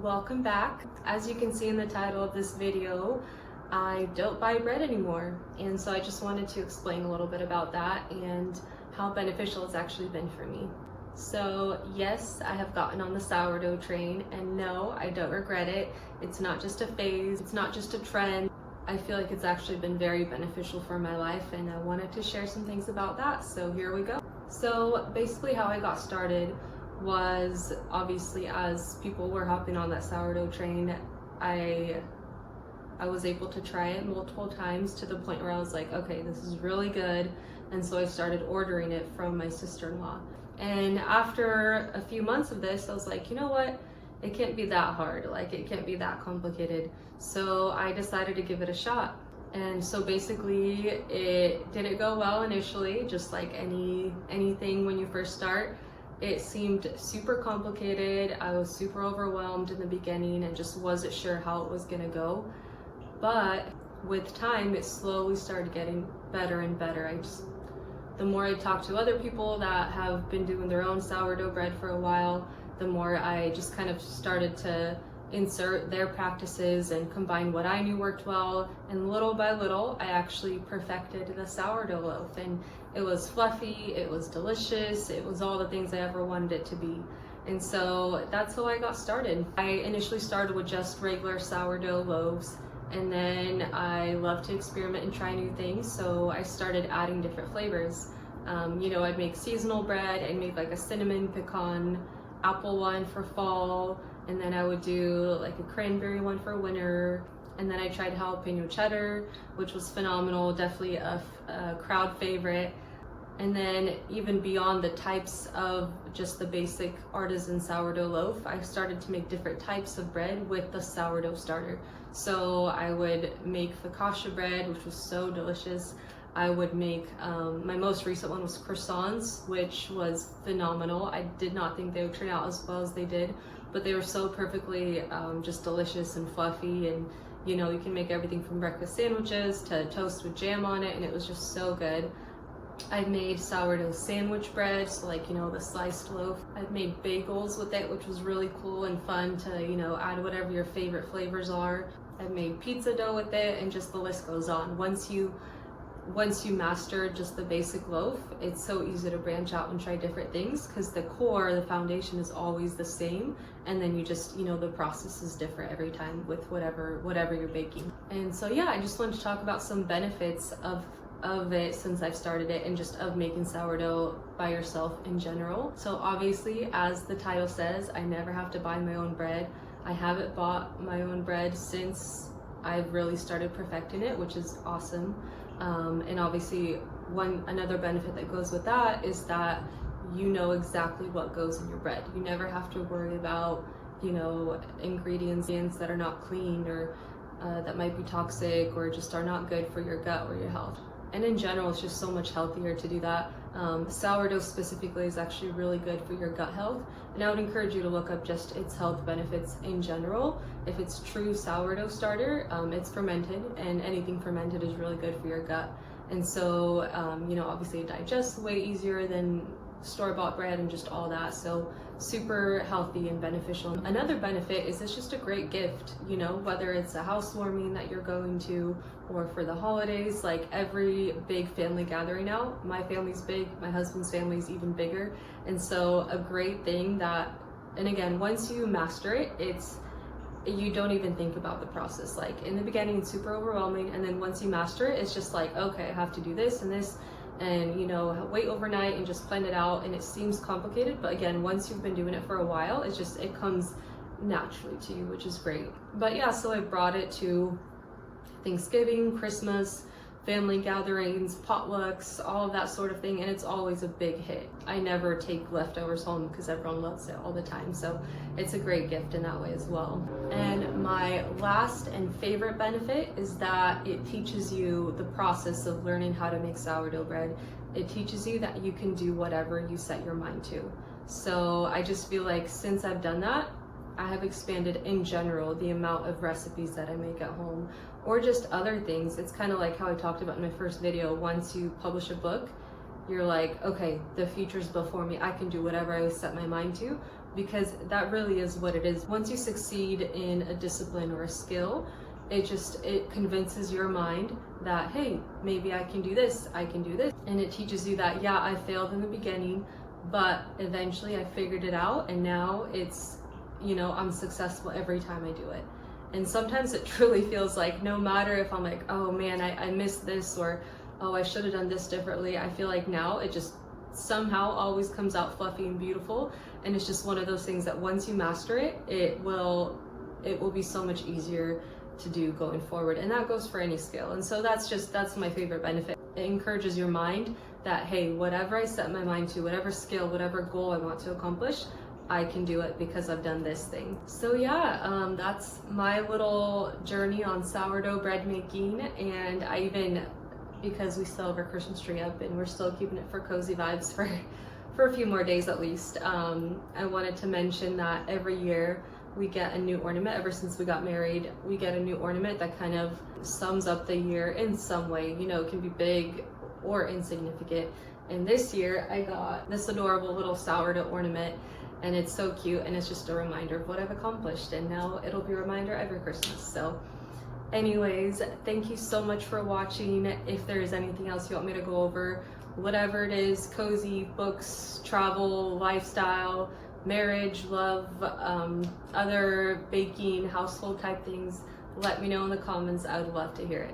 welcome back. As you can see in the title of this video, I don't buy bread anymore, and so I just wanted to explain a little bit about that and how beneficial it's actually been for me. So yes, I have gotten on the sourdough train, and no, I don't regret it. It's not just a phase, it's not just a trend. I feel like it's actually been very beneficial for my life, and I wanted to share some things about that, so here we go. So basically how I got started was, obviously, as people were hopping on that sourdough train, I was able to try it multiple times to the point where I was like, okay, this is really good. And so I started ordering it from my sister-in-law. And after a few months of this, I was like, you know what? It can't be that hard. Like, it can't be that complicated. So I decided to give it a shot. And so basically it didn't go well initially, just like anything when you first start. It seemed super complicated. I was super overwhelmed in the beginning and just wasn't sure how it was gonna go. But with time, it slowly started getting better and better. The more I talked to other people that have been doing their own sourdough bread for a while, the more I just kind of started to insert their practices and combine what I knew worked well. And little by little, I actually perfected the sourdough loaf. And it was fluffy, it was delicious, it was all the things I ever wanted it to be. And so that's how I got started. I initially started with just regular sourdough loaves, and then I love to experiment and try new things, so I started adding different flavors. I'd make seasonal bread. I'd make like a cinnamon pecan apple one for fall, and then I would do like a cranberry one for winter. And then I tried jalapeno cheddar, which was phenomenal, definitely a crowd favorite. And then even beyond the types of just the basic artisan sourdough loaf, I started to make different types of bread with the sourdough starter. So I would make focaccia bread, which was so delicious. I would make, my most recent one was croissants, which was phenomenal. I did not think they would turn out as well as they did, but they were so perfectly just delicious and fluffy. And you can make everything from breakfast sandwiches to toast with jam on it, and it was just so good. I made sourdough sandwich bread, so like, the sliced loaf. I've made bagels with it, which was really cool and fun to, add whatever your favorite flavors are. I've made pizza dough with it, and just the list goes on. Once you master just the basic loaf, it's so easy to branch out and try different things, because the core, the foundation is always the same, and then you just, the process is different every time with whatever you're baking. And so yeah, I just wanted to talk about some benefits of it since I've started it, and just of making sourdough by yourself in general. So obviously, as the title says, I never have to buy my own bread. I haven't bought my own bread since I've really started perfecting it, which is awesome. And obviously another benefit that goes with that is that you know exactly what goes in your bread. You never have to worry about, ingredients that are not clean, or that might be toxic, or just are not good for your gut or your health. And in general, it's just so much healthier to do that. Sourdough specifically is actually really good for your gut health. And I would encourage you to look up just its health benefits in general. If it's true sourdough starter, it's fermented, and anything fermented is really good for your gut. And so, obviously it digests way easier than store-bought bread and just all that. So super healthy and beneficial. Another benefit is it's just a great gift, whether it's a housewarming that you're going to, or for the holidays, like every big family gathering now. My family's big, my husband's family's even bigger. And so a great thing that, and again, once you master it, you don't even think about the process. Like in the beginning, it's super overwhelming. And then once you master it, it's just like, okay, I have to do this and this, and wait overnight and just plan it out. And it seems complicated, but again, once you've been doing it for a while, it comes naturally to you, which is great. But yeah, so I brought it to Thanksgiving, Christmas, family gatherings, potlucks, all of that sort of thing, and it's always a big hit. I never take leftovers home because everyone loves it all the time, so it's a great gift in that way as well. And my last and favorite benefit is that it teaches you the process of learning how to make sourdough bread. It teaches you that you can do whatever you set your mind to. So I just feel like since I've done that, I have expanded in general the amount of recipes that I make at home, or just other things. It's kind of like how I talked about in my first video. Once you publish a book, you're like, okay, the future's before me. I can do whatever I set my mind to. because that really is what it is. Once you succeed in a discipline or a skill, it convinces your mind that, hey, maybe I can do this, I can do this. And it teaches you that, yeah, I failed in the beginning, but eventually I figured it out, and now it's, you know, I'm successful every time I do it. And sometimes it truly feels like, no matter if I'm like, oh man, I missed this, or oh, I should have done this differently, I feel like now it just somehow always comes out fluffy and beautiful. And it's just one of those things that once you master it, it will be so much easier to do going forward. And that goes for any skill. And so that's my favorite benefit. It encourages your mind that, hey, whatever I set my mind to, whatever skill, whatever goal I want to accomplish, I can do it because I've done this thing. So yeah, that's my little journey on sourdough bread making. And I even, because we still have our Christmas tree up and we're still keeping it for cozy vibes for a few more days at least, I wanted to mention that every year we get a new ornament. Ever since we got married, we get a new ornament that kind of sums up the year in some way. You know, it can be big or insignificant. And this year I got this adorable little sourdough ornament, and it's so cute, and it's just a reminder of what I've accomplished. And now it'll be a reminder every Christmas. So anyways, thank you so much for watching. If there's anything else you want me to go over, whatever it is, cozy, books, travel, lifestyle, marriage, love, other baking, household type things, let me know in the comments. I would love to hear it.